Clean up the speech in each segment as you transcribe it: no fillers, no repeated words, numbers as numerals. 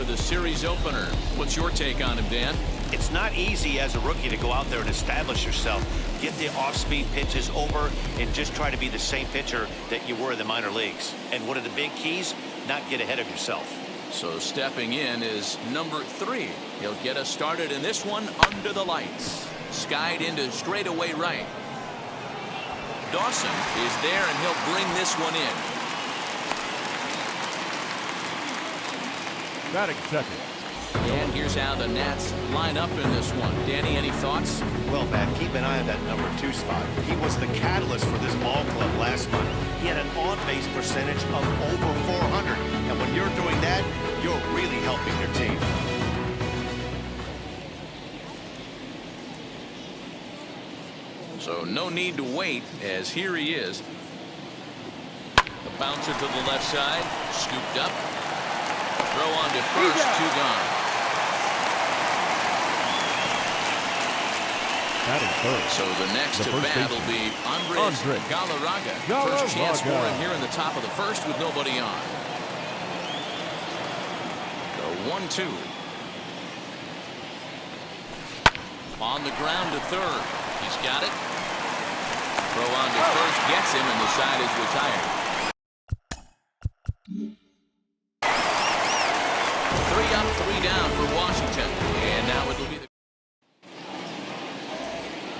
the series opener. What's your take on him, Dan? It's not easy as a rookie to go out there and establish yourself, get the off-speed pitches over, and just try to be the same pitcher that you were in the minor leagues. And one of the big keys, not get ahead of yourself. So stepping in is number 3. He'll get us started in this one under the lights. Skied into straightaway right. Dawson is there, and he'll bring this one in. Batting second. And here's how the Nats line up in this one. Danny, any thoughts? Well, Matt, keep an eye on that number 2 spot. He was the catalyst for this ball club last month. He had an on-base percentage of over 400. And when you're doing that, you're really helping your team. So no need to wait, as here he is. The bouncer to the left side, scooped up. Throw on to first, 2 gone. So the next to bat will be Andres Galarraga. First chance for him here in the top of the first with nobody on. The 1-2. On the ground to third. He's got it. Throw on to first, gets him, and the side is retired. 3 up, 3 down for Washington. And now it'll be the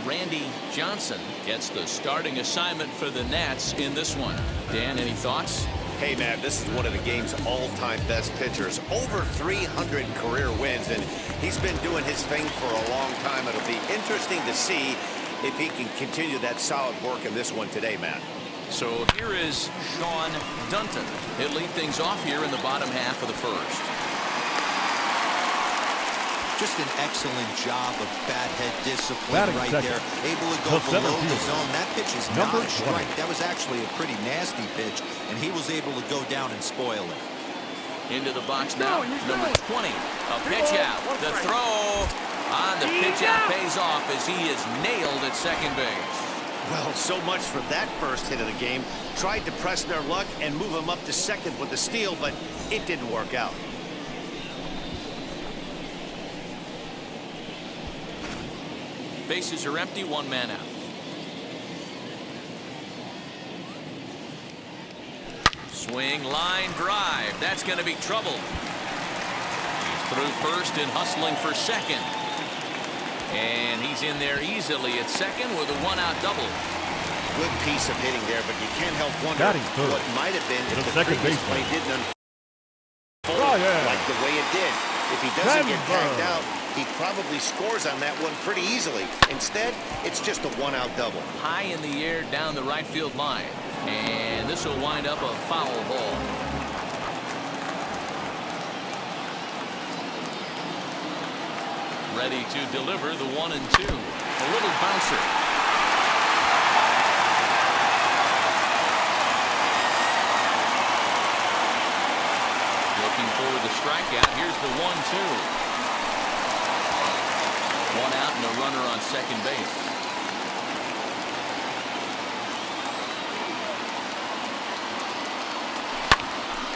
Randy Johnson gets the starting assignment for the Nats in this one. Dan, any thoughts? Hey, man, this is one of the game's all-time best pitchers. Over 300 career wins, and he's been doing his thing for a long time. It'll be interesting to see if he can continue that solid work in this one today, Matt. So here is Sean Dunton. He'll lead things off here in the bottom half of the first. Just an excellent job of bat head discipline right there. Able to go below the zone. That pitch is not a strike. That was actually a pretty nasty pitch, and he was able to go down and spoil it. Into the box now, number 20. A pitch out. The throw on the pitch out pays off as he is nailed at second base. Well, so much for that first hit of the game. Tried to press their luck and move him up to second with the steal, but it didn't work out. Bases are empty, 1 man out. Swing, line, drive. That's going to be trouble. He's through first and hustling for second. And he's in there easily at second with a 1-out double. Good piece of hitting there, but you can't help wonder what might have been if the previous play didn't unfold like the way it did. If he doesn't get tagged out, he probably scores on that one pretty easily. Instead, it's just a 1-out double. High in the air down the right field line. And this will wind up a foul ball. Ready to deliver the 1-2. A little bouncer. Looking for the strikeout. Here's the 1-2. 1 out and a runner on second base.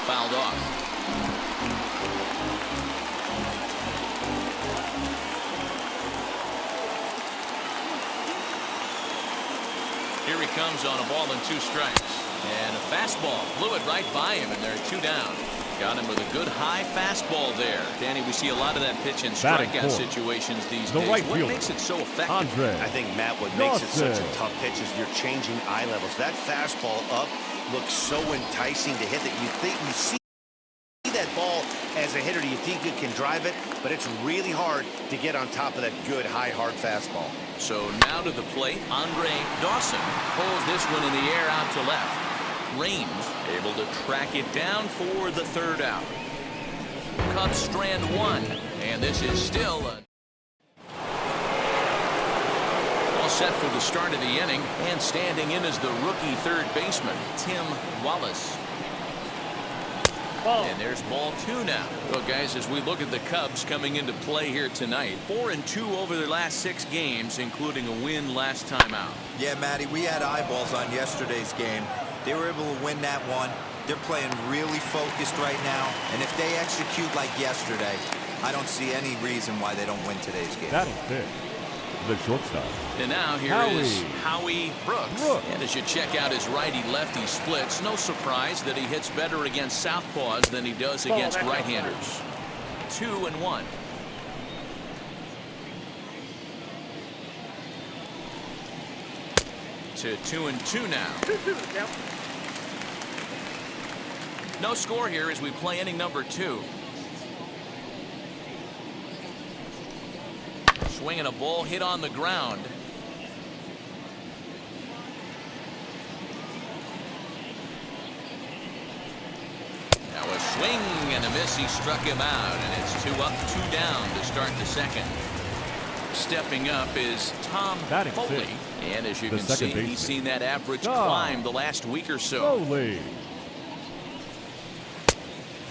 Fouled off. Here he comes on a ball and 2 strikes. And a fastball blew it right by him, and they're 2 down. Got him with a good high fastball there. Danny, we see a lot of that pitch in strikeout situations these days. What makes it so effective? I think, Matt, what makes it such a tough pitch is you're changing eye levels. That fastball up looks so enticing to hit that you see that ball as a hitter. You think you can drive it, but it's really hard to get on top of that good high hard fastball. So now to the plate, Andre Dawson pulls this one in the air out to left. Raines able to track it down for the 3rd out. Cubs strand 1, and this is still all set for the start of the inning, and standing in is the rookie 3rd baseman, Tim Wallace. And there's ball 2 now. Well, guys, as we look at the Cubs coming into play here tonight, 4-2 over their last 6 games, including a win last time out. Yeah, Matty, we had eyeballs on yesterday's game. They were able to win that one. They're playing really focused right now, and if they execute like yesterday, I don't see any reason why they don't win today's game. Batting fifth, the shortstop. And now here is Howie Brooks. And as you check out his righty-lefty splits, no surprise that he hits better against southpaws than he does against right-handers. 2-1. To 2-2 now. No score here as we play inning number 2. Swinging a ball hit on the ground. Now a swing and a miss. He struck him out, and it's 2 up, 2 down to start the second. Stepping up is Tom Foley. And as you can see, he's seen that average climb the last week or so.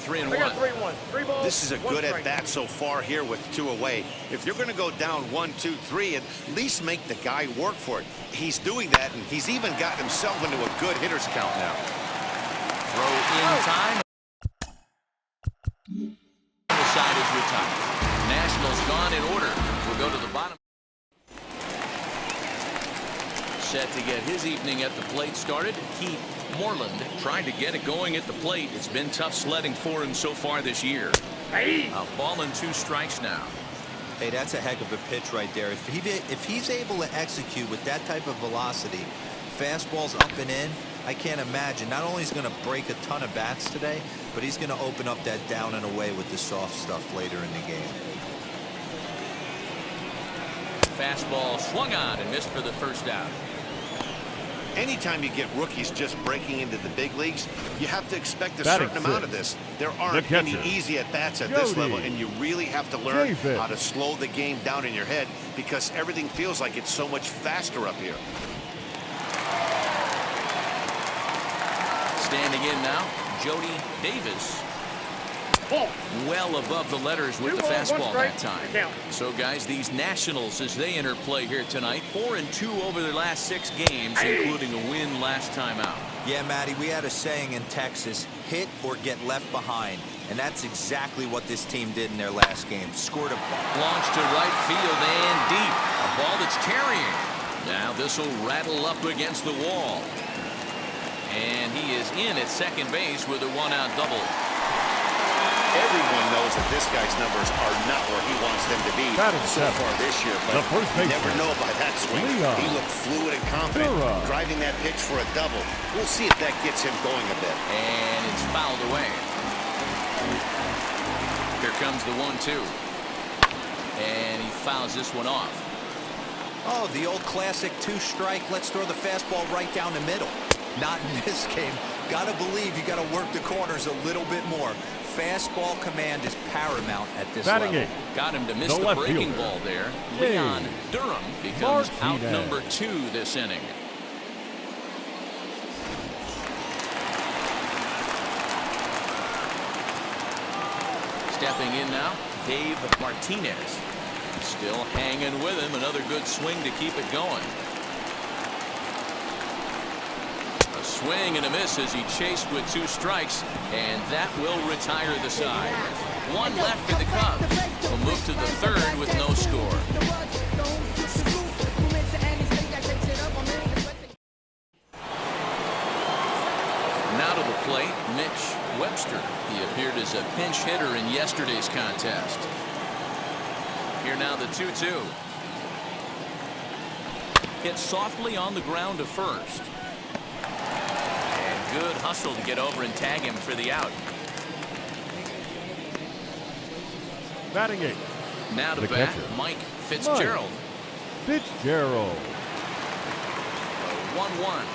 3-1. This is a good at bat so far here with 2 away. If you're going to go down 1, 2, 3, at least make the guy work for it. He's doing that, and he's even got himself into a good hitter's count now. Throw in time. The side is retired. Nationals gone in order. We'll go to the bottom. Set to get his evening at the plate started. Keith Moreland trying to get it going at the plate. It's been tough sledding for him so far this year. A ball and 2 strikes now. Hey, that's a heck of a pitch right there. If he's able to execute with that type of velocity, fastballs up and in, I can't imagine. Not only is he going to break a ton of bats today, but he's going to open up that down and away with the soft stuff later in the game. Fastball swung on and missed for the first out. Anytime you get rookies just breaking into the big leagues, you have to expect a certain amount of this. There aren't any easy at-bats at this level, and you really have to learn how to slow the game down in your head because everything feels like it's so much faster up here. Standing in now, Jody Davis. Well above the letters with the fastball that time. So guys, these Nationals as they enter play here tonight, 4-2 over their last 6 games, including a win last time out. Yeah, Matty, we had a saying in Texas, hit or get left behind, and that's exactly what this team did in their last game. Scored a launch to right field and deep, a ball that's carrying. Now this will rattle up against the wall, and he is in at second base with a 1-out double. Everyone knows that this guy's numbers are not where he wants them to be so far this year, but you never know by that swing. He looked fluid and confident, driving that pitch for a double. We'll see if that gets him going a bit. And it's fouled away. Here comes the 1-2. And he fouls this one off. Oh, the old classic 2-strike. Let's throw the fastball right down the middle. Not in this game. Gotta believe you gotta work the corners a little bit more. Fastball command is paramount at this level. Got him to miss the breaking ball there. Leon Durham becomes out number 2 this inning. Stepping in now, Dave Martinez. Still hanging with him. Another good swing to keep it going. A swing and a miss as he chased with 2 strikes, and that will retire the side. 1 left for the Cubs. Will move to the 3rd with no score. Now to the plate, Mitch Webster. He appeared as a pinch hitter in yesterday's contest. Here now the 2-2. Hit softly on the ground to first. And good hustle to get over and tag him for the out. Batting 8. Now to bat, Mike Fitzgerald. Fitzgerald. 1-1.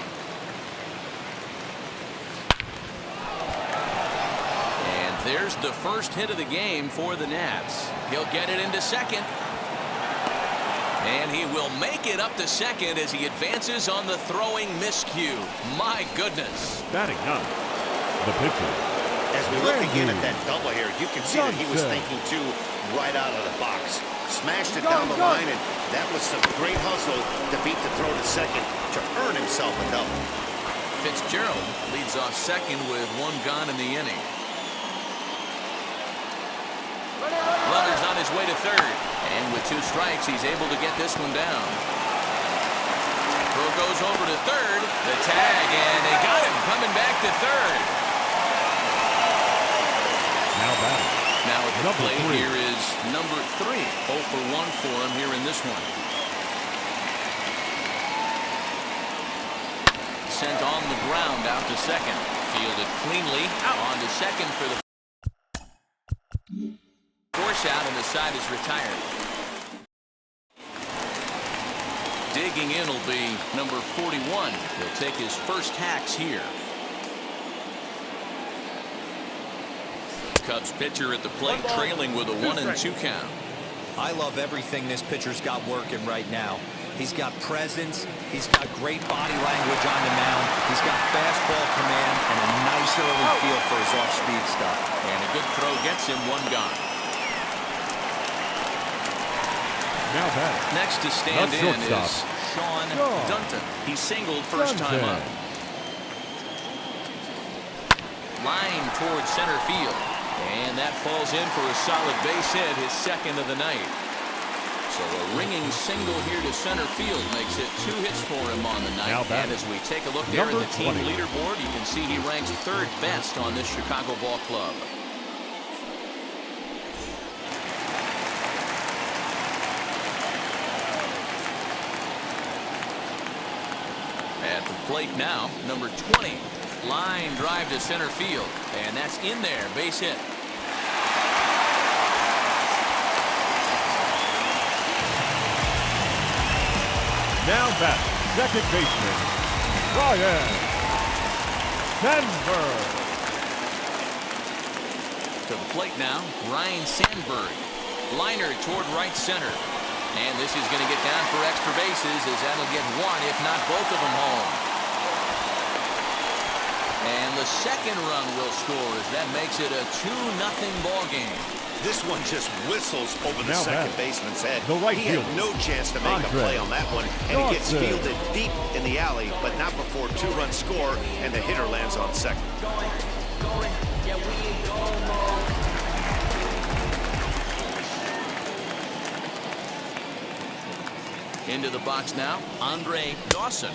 There's the first hit of the game for the Nats. He'll get it into second. And he will make it up to second as he advances on the throwing miscue. My goodness. Batting 9. The pitcher. As we look again at that double here, you can see that he was thinking too right out of the box. Smashed it down the line, and that was some great hustle to beat the throw to second to earn himself a double. Fitzgerald leads off second with 1 gone in the inning. Runner's on his way to third. And with 2 strikes, he's able to get this one down. Throw goes over to third. The tag, and they got him coming back to third. Now batting. Now at the Number plate 3. here is number 3. 0 for 1 for him here in this one. Sent on the ground out to second. Fielded cleanly. On to second for the force out, and the side is retired. Digging in will be number 41. He'll take his first hacks here. Cubs pitcher at the plate trailing with a 1-2 count. I love everything this pitcher's got working right now. He's got presence. He's got great body language on the mound. He's got fastball command and a nice early feel for his off-speed stuff. And a good throw gets him 1 gone. Now batting. Next to stand The in shortstop. is Sean Dunton. He singled first time up. Line towards center field. And that falls in for a solid base hit, his second of the night. So a ringing single here to center field makes it 2 hits for him on the night. And as we take a look there at the team leaderboard, you can see he ranks 3rd best on this Chicago ball club. At the plate now, number 20. Line drive to center field. And that's in there. Base hit. Now batting. Second baseman, Ryan Sandberg. To the plate now, Ryan Sandberg. Liner toward right center. And this is going to get down for extra bases, as that'll get 1, if not both of them home. And the second run will score, as that makes it a 2-0 ball game. This one just whistles over the second baseman's head. Right he had no chance to make a play on that one, and it gets fielded deep in the alley, but not before 2-run score, and the hitter lands on second. Into the box now, Andre Dawson.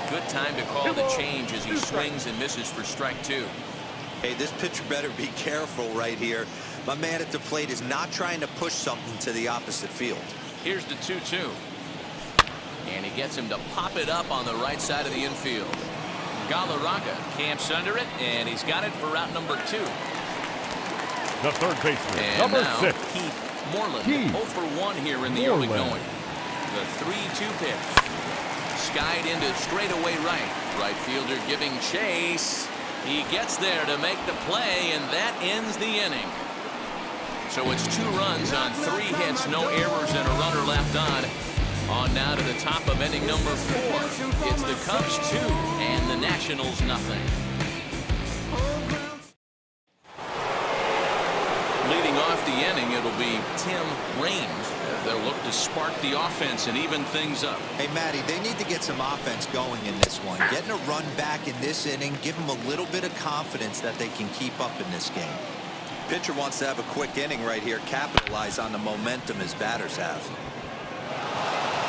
Good time to call the change as he swings and misses for strike 2. Hey, this pitcher better be careful right here. My man at the plate is not trying to push something to the opposite field. Here's the 2-2. And he gets him to pop it up on the right side of the infield. Galarraga camps under it, and he's got it for route number 2. The third baseman, And number now 6. Keith Moreland, 0 for 1 here in the early going. The 3-2 pitch. Skied into straightaway right. Right fielder giving chase. He gets there to make the play, and that ends the inning. So it's 2 runs on 3 hits, no errors, and a runner left on. On now to the top of inning number 4. It's the Cubs 2 and the Nationals nothing. Leading off the inning, it'll be Tim Raines. They'll look to spark the offense and even things up. Hey, Matty, they need to get some offense going in this one. Getting a run back in this inning, give them a little bit of confidence that they can keep up in this game. Pitcher wants to have a quick inning right here, capitalize on the momentum his batters have.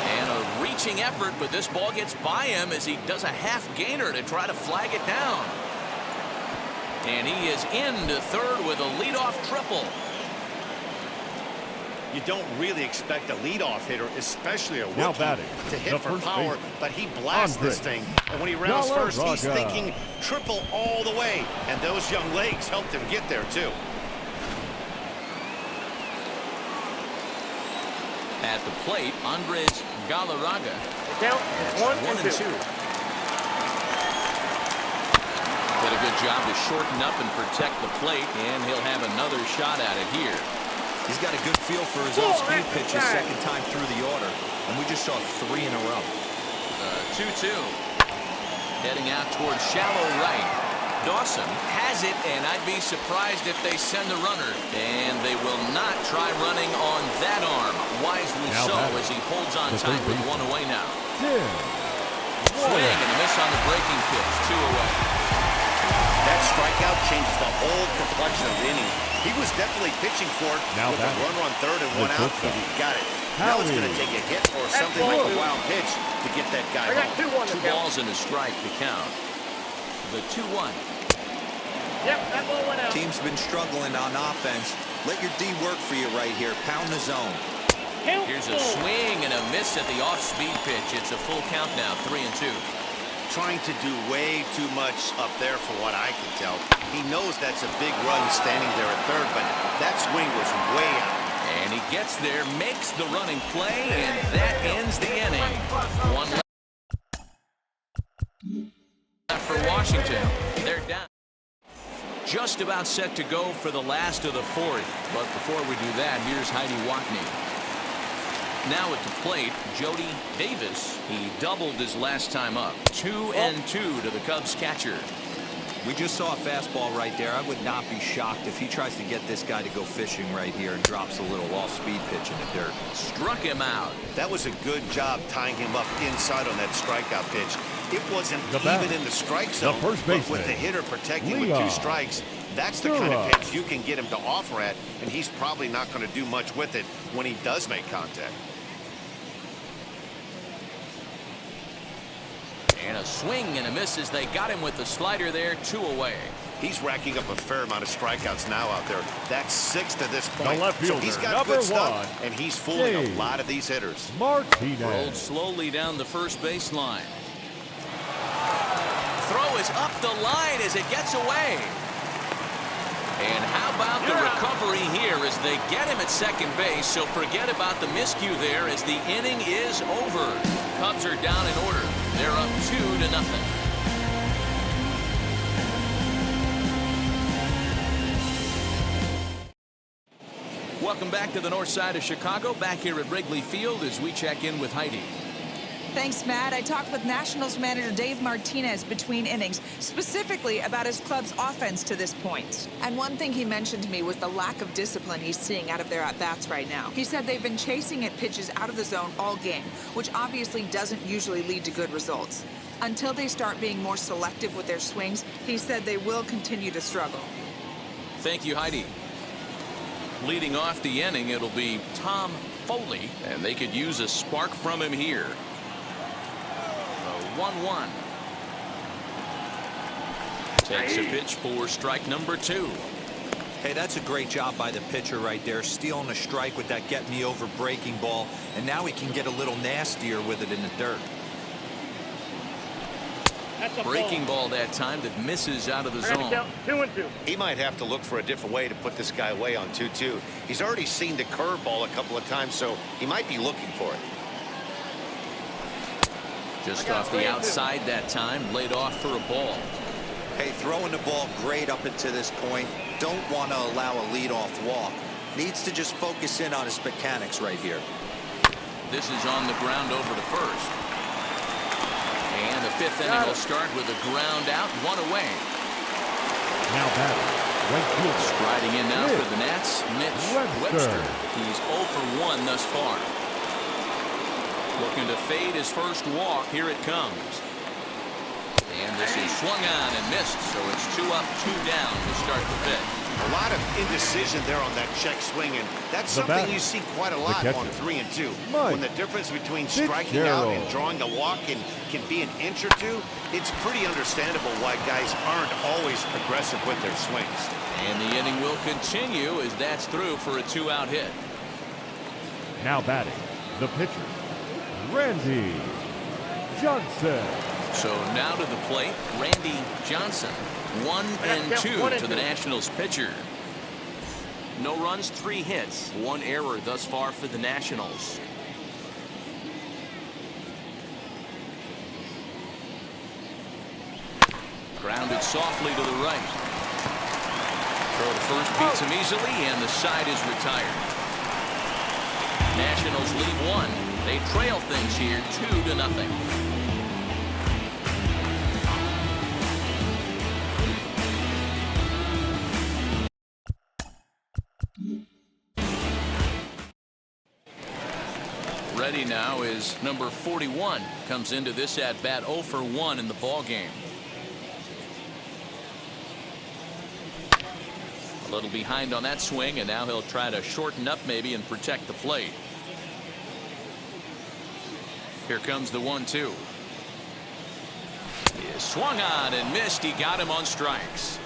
And a reaching effort, but this ball gets by him as he does a half gainer to try to flag it down. And he is into third with a leadoff triple. You don't really expect a leadoff hitter, especially a rookie, to hit for power, but he blasts this thing. And when he rounds first, he's thinking triple all the way. And those young legs helped him get there, too. At the plate, Andres Galarraga. Count 1-2. Did a good job to shorten up and protect the plate, and he'll have another shot at it here. He's got a good feel for his own speed pitches second time through the order, and we just saw 3 in a row. 2-2. Heading out towards shallow right. Dawson has it, and I'd be surprised if they send the runner. And they will not try running on that arm. Wisely so, as he holds on tight with 1 away now. Swing and a miss on the breaking pitch. 2 away. That strikeout changes the whole complexion of the inning. He was definitely pitching for it Now with a runner on third and 1 out, and he got it. Now it's going to take a hit or something like a wild pitch to get that guy I got home. 2-1 to 2 count. balls and a strike to count. The 2-1. Yep, that ball went out. Team's been struggling on offense. Let your D work for you right here. Pound the zone. Here's a swing and a miss at the off-speed pitch. It's a full count now, 3-2. Trying to do way too much up there for what I can tell. He knows that's a big run standing there at third, but that swing was way out. And he gets there, makes the running play, and that ends the inning. 1 left for Washington. They're down. Just about set to go for the last of the 4th. But before we do that, here's Heidi Watney. Now at the plate, Jody Davis. He doubled his last time up. 2-2 to the Cubs catcher. We just saw a fastball right there. I would not be shocked if he tries to get this guy to go fishing right here and drops a little off-speed pitch in the dirt. Struck him out. That was a good job tying him up inside on that strikeout pitch. It wasn't even in the strike zone, first but baseman, with the hitter protecting with 2 strikes, that's the kind of pitch you can get him to offer at, and he's probably not going to do much with it when he does make contact. And a swing and a miss as they got him with the slider there. 2 away. He's racking up a fair amount of strikeouts now out there. That's 6 to this point. The left So fielder, he's got number good stuff, 1, and he's fooling a lot of these hitters. Rolled Martinez. slowly down the first baseline. Throw is up the line as it gets away. And how about the recovery here as they get him at second base? So forget about the miscue there as the inning is over. Cubs are down in order. They're up 2-0. Welcome back to the north side of Chicago. Back here at Wrigley Field as we check in with Heidi. Thanks, Matt. I talked with Nationals manager Dave Martinez between innings, specifically about his club's offense to this point. And one thing he mentioned to me was the lack of discipline he's seeing out of their at-bats right now. He said they've been chasing at pitches out of the zone all game, which obviously doesn't usually lead to good results. Until they start being more selective with their swings, he said they will continue to struggle. Thank you, Heidi. Leading off the inning, it'll be Tom Foley, and they could use a spark from him here. 1-1. Takes a pitch for strike number 2. Hey, that's a great job by the pitcher right there, stealing a strike with that get-me-over breaking ball, and now he can get a little nastier with it in the dirt. Breaking ball that time that misses out of the zone. 2-2. He might have to look for a different way to put this guy away on 2-2. He's already seen the curveball a couple of times, so he might be looking for it. Just off the outside that time, laid off for a ball. Hey, throwing the ball great up until this point. Don't want to allow a leadoff walk. Needs to just focus in on his mechanics right here. This is on the ground over to first. And the 5th inning will start with a ground out, 1 away. Now batting, right fielder. Striding in now for the Nats, Mitch Webster. He's 0 for 1 thus far. Looking to fade his first walk. Here it comes. And this is swung on and missed, so it's 2 up, 2 down to start the 5th. A lot of indecision there on that check swing, and that's something you see quite a lot on 3 and 2. When the difference between striking out and drawing a walk can be an inch or 2, it's pretty understandable why guys aren't always aggressive with their swings. And the inning will continue as that's through for a 2-out hit. Now batting, the pitcher, Randy Johnson. So now to the plate, Randy Johnson. 1-2 to the Nationals pitcher. No runs, 3 hits, 1 error thus far for the Nationals. Grounded softly to the right. Throw to first beats him easily, and the side is retired. Nationals lead 1. They trail things here 2-0. ready now is number 41. Comes into this at bat 0 for 1 in the ball game. A little behind on that swing, and now he'll try to shorten up maybe and protect the plate. Here comes the 1-2. He swung on and missed. He got him on strikes.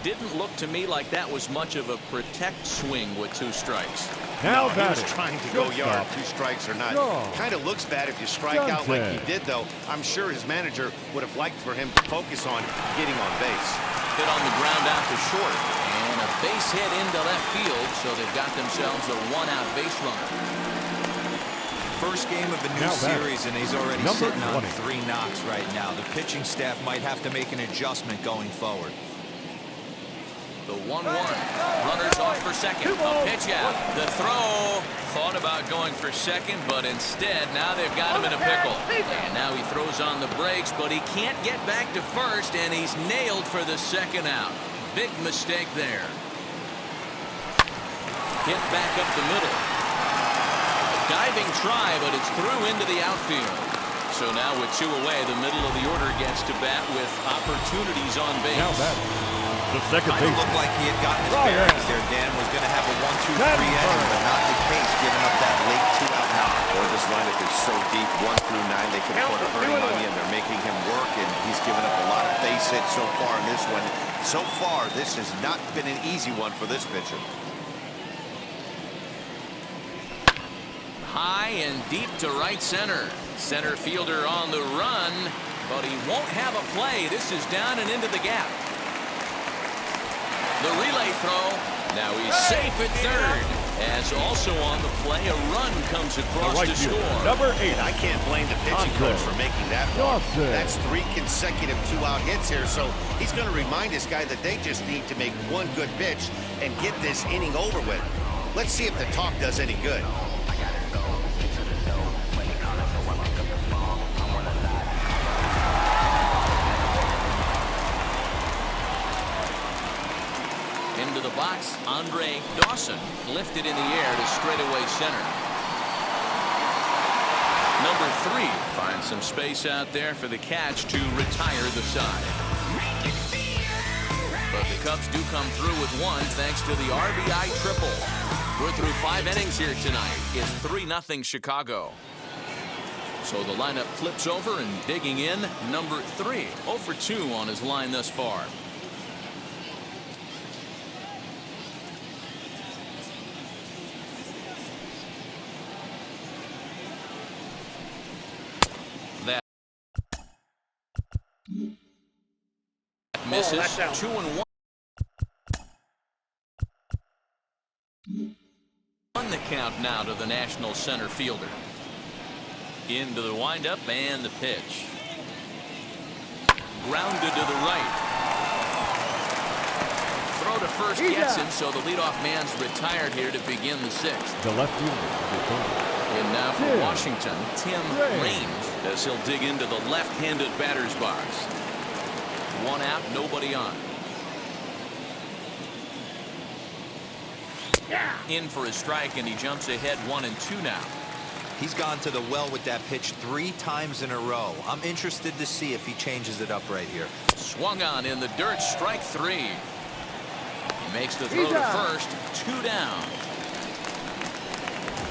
Didn't look to me like that was much of a protect swing with 2 strikes. Now he was trying to go yard, 2 strikes or not. Kind of looks bad if you strike out like he did, though. I'm sure his manager would have liked for him to focus on getting on base. Hit on the ground out to short, and a base hit into left field, so they've got themselves a 1-out base runner. First game of a new series, and he's already sitting on 3 knocks right now. The pitching staff might have to make an adjustment going forward. The 1-1. Runners off for second. A pitch out. The throw. Thought about going for second, but instead now they've got him in a pickle. And now he throws on the brakes, but he can't get back to first, and he's nailed for the second out. Big mistake there. Hit back up the middle. A diving try, but it's through into the outfield. So now with 2 away, the middle of the order gets to bat with opportunities on base. Now that the second base looked like he had gotten his bearings there. Dan was going to have a 1-2-3 inning, but not the case, giving up that late 2-out knock. Boy, this lineup is so deep, 1 through 9. They can put a hurting on you, and they're making him work, and he's given up a lot of base hits so far in this one. So far, this has not been an easy one for this pitcher. High and deep to right center. Center fielder on the run, but he won't have a play. This is down and into the gap. The relay throw. Now he's safe at third. As also on the play, a run comes across to score. Number 8. I can't blame the pitching coach for making that walk. That's 3 consecutive 2-out hits here, so he's going to remind this guy that they just need to make 1 good pitch and get this inning over with. Let's see if the talk does any good. Into the box, Andre Dawson lifted in the air to straightaway center. Number 3 finds some space out there for the catch to retire the side. But the Cubs do come through with 1 thanks to the RBI triple. We're through 5 innings here tonight. It's 3-0 Chicago. So the lineup flips over, and digging in, number 3. 0 for 2 on his line thus far. Misses. 2-1. On the count now to the National center fielder. Into the windup and the pitch. Grounded to the right. Throw to first gets him, so the leadoff man's retired here to begin the 6th. The left fielder. And now for Washington, Tim Raines, as he'll dig into the left-handed batter's box. 1 out, nobody on. In for a strike, and he jumps ahead 1-2 now. He's gone to the well with that pitch 3 times in a row. I'm interested to see if he changes it up right here. Swung on in the dirt, strike 3. He makes the throw to first, 2 down.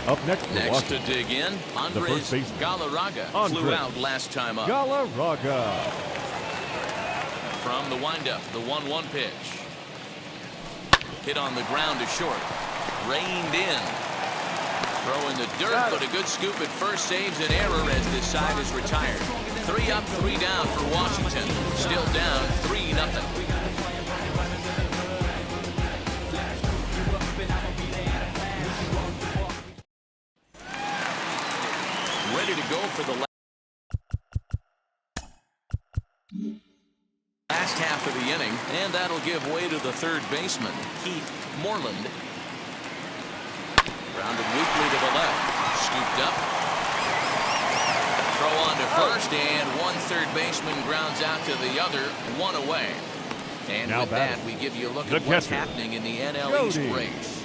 Up next to dig in, Andres Galarraga flew out last time up. Galarraga. From the windup, the 1-1 pitch. Hit on the ground to short. Reined in. Throw in the dirt, but a good scoop at first saves an error as this side is retired. 3 up, 3 down for Washington. Still down 3-0. Ready to go for the last half of the inning, and that'll give way to the third baseman, Keith Moreland. Grounded weakly to the left. Scooped up. Throw on to first, and 1 third baseman grounds out to the other, 1 away. And now with that, we give you a look at what's happening in the NL East race.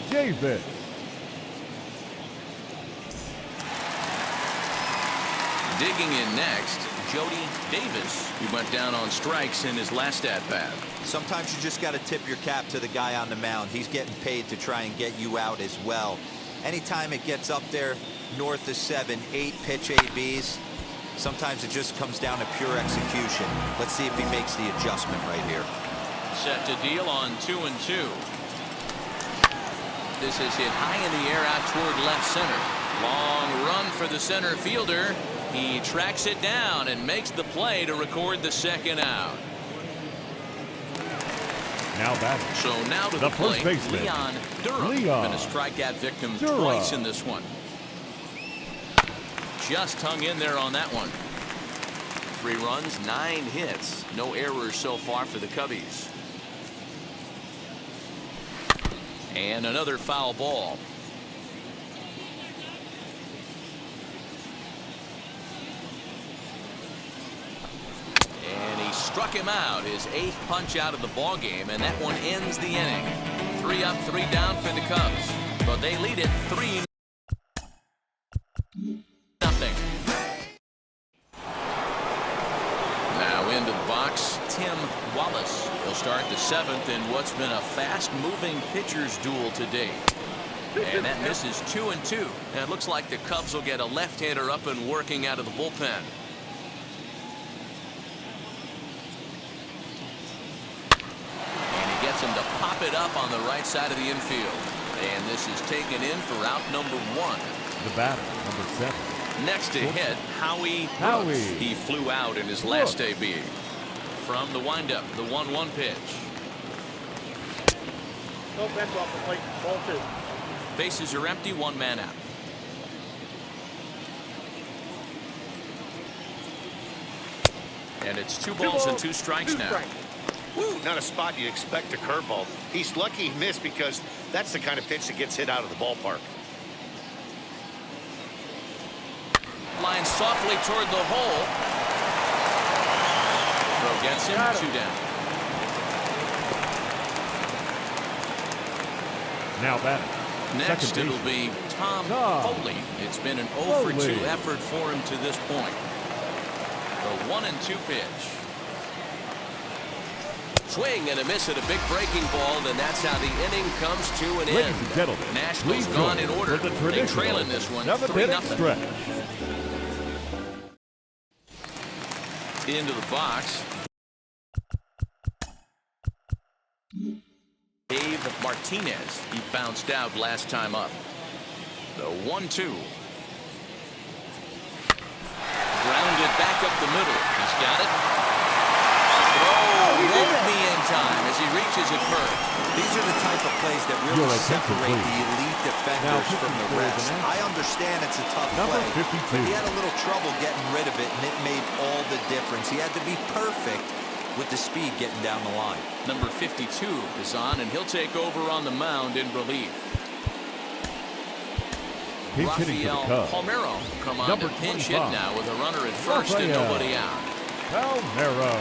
Davis. Digging in next, Jody Davis, who went down on strikes in his last at-bat. Sometimes you just got to tip your cap to the guy on the mound. He's getting paid to try and get you out as well. Anytime it gets up there north of 7, 8 pitch ABs, sometimes it just comes down to pure execution. Let's see if he makes the adjustment right here. Set to deal on 2-2. This is hit high in the air out toward left center. Long run for the center fielder. He tracks it down and makes the play to record the second out. Now batting. So now to the first plate, baseman, Leon Durham. Been a strikeout victim twice in this one. Just hung in there on that one. 3 runs, 9 hits. No errors so far for the Cubbies. And another foul ball. And he struck him out, his 8th punch out of the ball game, and that one ends the inning. 3 up, 3 down for the Cubs, but they lead it 3-0. Now into the box, Tim Wallace. He'll start the 7th in what's been a fast-moving pitchers duel to date. And that misses 2-2. And it looks like the Cubs will get a left-hander up and working out of the bullpen. Gets him to pop it up on the right side of the infield. And this is taken in for out number 1. The batter, number 7. Next to hit, Howie Brooks. He flew out in his last AB. From the windup, the 1-1 pitch. No bench off the plate. Ball 2. Bases are empty, 1 man out. And it's 2 balls and 2 strikes now. Woo, not a spot you'd expect a curveball. He's lucky he missed because that's the kind of pitch that gets hit out of the ballpark. Line softly toward the hole. Throw gets him, 2 down. Now batting. Next it'll be Tom Foley. It's been an 0 for 2 effort for him to this point. The 1-2 pitch. Swing and a miss at a big breaking ball, and that's how the inning comes to an end. Ladies and gentlemen, Nationals gone in order. They trail in this one 3-0. Into the box. Dave Martinez. He bounced out last time up. The 1-2. Grounded back up the middle. He's got it. Won't be in time as he reaches it first. These are the type of plays that really separate the elite defenders from the rest. I understand it's a tough play, but he had a little trouble getting rid of it, and it made all the difference. He had to be perfect with the speed getting down the line. Number 52 is on, and he'll take over on the mound in relief. Rafael Palmeiro come on to pinch hit now with a runner at first and nobody out. Palmeiro.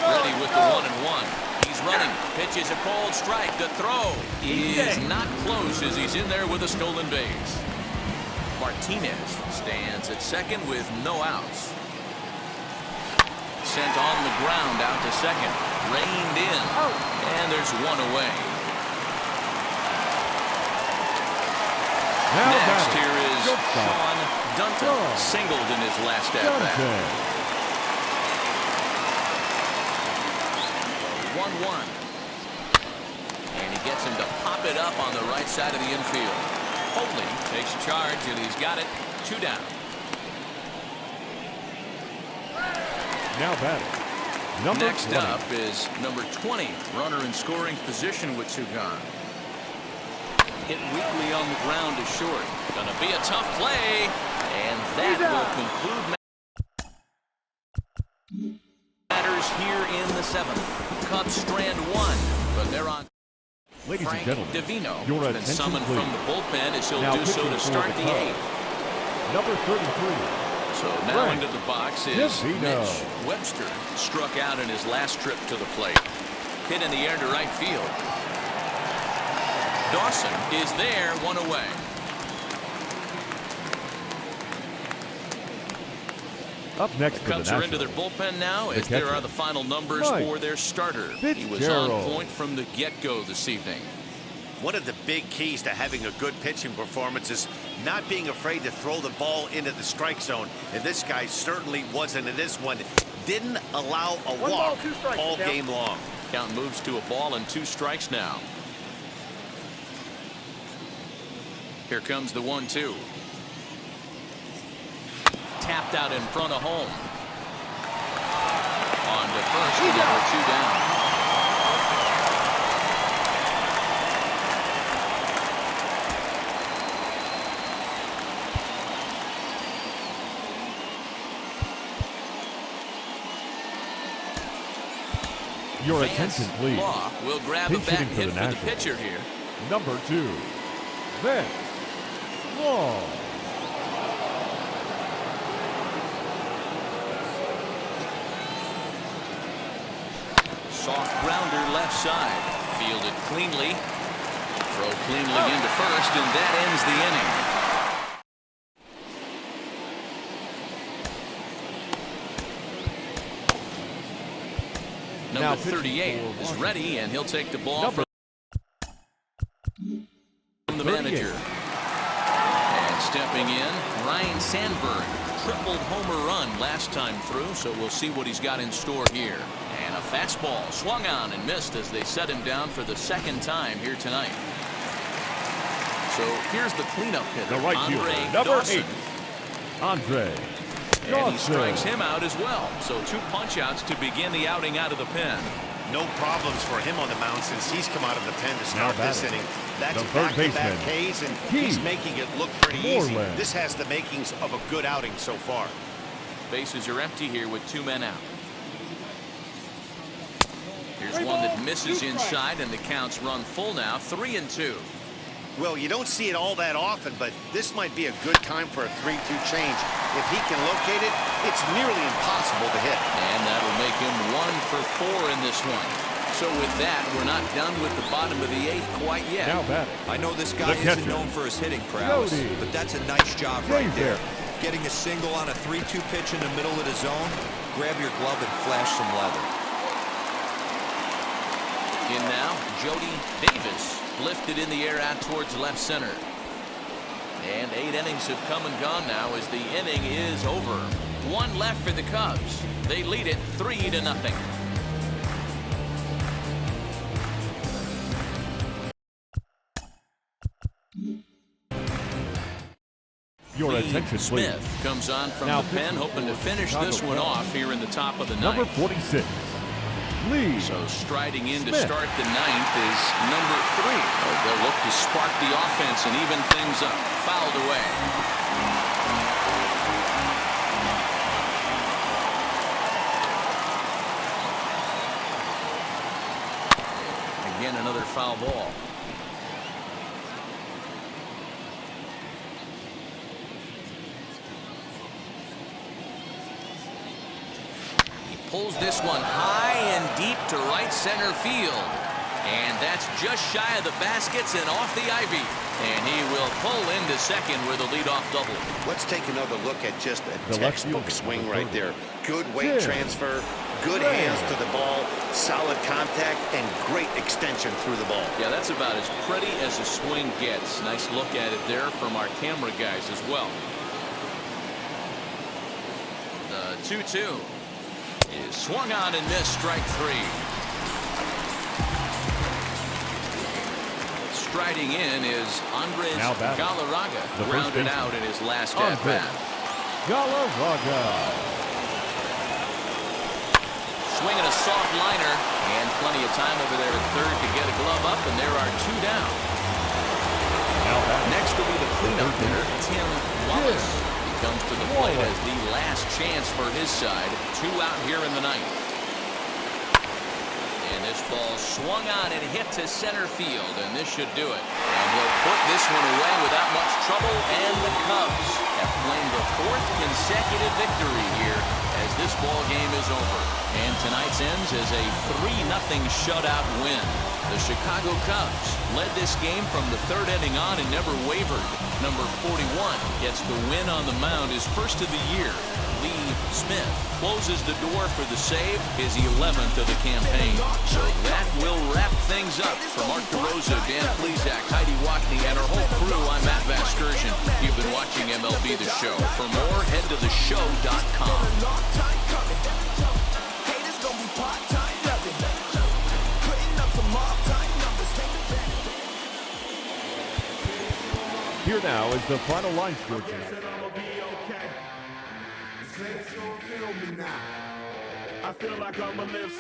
Ready with the 1-1. He's running. Pitches a cold strike. The throw is not close as he's in there with a stolen base. Martinez stands at second with no outs. Sent on the ground out to second. Reined in. And there's 1 away. Next here is Sean Dunton. Singled in his last at-bat. 1-1. And he gets him to pop it up on the right side of the infield. Foley takes charge, and he's got it 2 down. Now batting. Next up is number 20, runner in scoring position with 2 gone. Hit weakly on the ground to short. Gonna be a tough play, and that will conclude matters here in the 7th. Cubs strand 1, but they're on. Ladies Frank and gentlemen, Davino your has been summoned from the bullpen as he'll do so to start the 8th. Number 33. So now into the box is Davino. Mitch Webster. Struck out in his last trip to the plate. Hit in the air to right field. Dawson is there, 1 away. Up next The for the Cubs are into Nationals, their bullpen now as there are the final numbers for their starter. He was on point from the get-go this evening. One of the big keys to having a good pitching performance is not being afraid to throw the ball into the strike zone. And this guy certainly wasn't in this one. Didn't allow a walk all game long. Count moves to a ball and 2 strikes now. Here comes the 1-2. Tapped out in front of home. On to first, number 2 down. Your attention, please. Law will grab a bat hit for the pitcher here. Number 2, Vance Law. Soft grounder left side. Fielded cleanly. Throw cleanly into first, and that ends the inning. Number 38 is ready, and he'll take the ball from the manager. And stepping in, Ryan Sandberg. Tripled homer run last time through, so we'll see what he's got in store here. And a fastball swung on and missed as they set him down for the 2nd time here tonight. So here's the cleanup hitter, The right Andre fielder, number Dawson. 8, Andre And he strikes him out as well. So 2 punch-outs to begin the outing out of the pen. No problems for him on the mound since he's come out of the pen to start this inning. That's back-to-back Ks, and he's making it look pretty easy. This has the makings of a good outing so far. Bases are empty here with 2 men out. Here's one that misses inside, and the count's run full now, 3-2. Well, you don't see it all that often, but this might be a good time for a 3-2 change. If he can locate it, it's nearly impossible to hit. And that'll make him 1 for 4 in this one. So with that, we're not done with the bottom of the 8th quite yet. Now batting. I know this guy isn't known for his hitting prowess, but that's a nice job right there. Getting a single on a 3-2 pitch in the middle of the zone, grab your glove and flash some leather. In now, Jody Davis. Lifted in the air out towards left center. And 8 innings have come and gone now as the inning is over. 1 left for the Cubs. They lead it 3-0. Your attention, please. Smith comes on from the pen, hoping to finish this one off here in the top of the 9th. Number 46. Lee. So striding in to start the 9th is number 3. They'll look to spark the offense and even things up. Fouled away. Again, another foul ball. Pulls this one high and deep to right center field. And that's just shy of the baskets and off the ivy. And he will pull into second with a leadoff double. Let's take another look at just a textbook swing right there. Good weight transfer, good hands to the ball, solid contact, and great extension through the ball. Yeah, that's about as pretty as a swing gets. Nice look at it there from our camera guys as well. The 2-2. Is swung on and missed, strike 3. Striding in is Andres Galarraga, grounded out in his last at-bat. Galarraga. Swinging a soft liner, and plenty of time over there at third to get a glove up, and there are 2 down. Next will be the cleanup hitter, Tim Wallace. Comes to the plate as the last chance for his side. 2 out here in the 9th. And this ball swung on and hit to center field, and this should do it. And he'll put this one away without much trouble, and the Cubs have claimed a 4th consecutive victory here as this ball game is over. And tonight's ends is a 3-0 shutout win. The Chicago Cubs led this game from the 3rd inning on and never wavered. Number 41 gets the win on the mound, his first of the year. Lee Smith closes the door for the save, his 11th of the campaign. So that will wrap things up. For Mark DeRosa, Dan Plesac, Heidi Watney, and our whole crew, I'm Matt Vasgersian. You've been watching MLB The Show. For more, head to TheShow.com. Here now is the final line score tonight. I feel like I'm a live